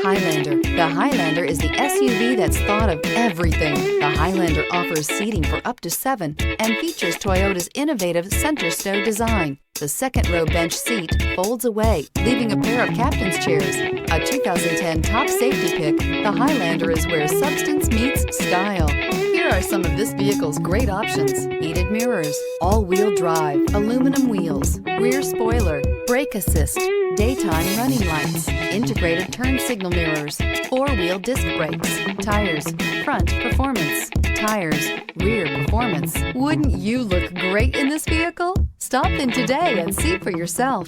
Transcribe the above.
Highlander. The Highlander is the SUV that's thought of everything. The Highlander offers seating for up to 7 and features Toyota's innovative center stow design. The second row bench seat folds away, leaving a pair of captain's chairs. A 2010 top safety pick, the Highlander is where substance meets style. Here are some of this vehicle's great options: heated mirrors, all-wheel drive, aluminum wheels, rear spoiler, brake assist, daytime running lights, integrated turn signal mirrors, 4-wheel disc brakes, tires, front performance, tires, rear performance. Wouldn't you look great in this vehicle? Stop in today and see for yourself.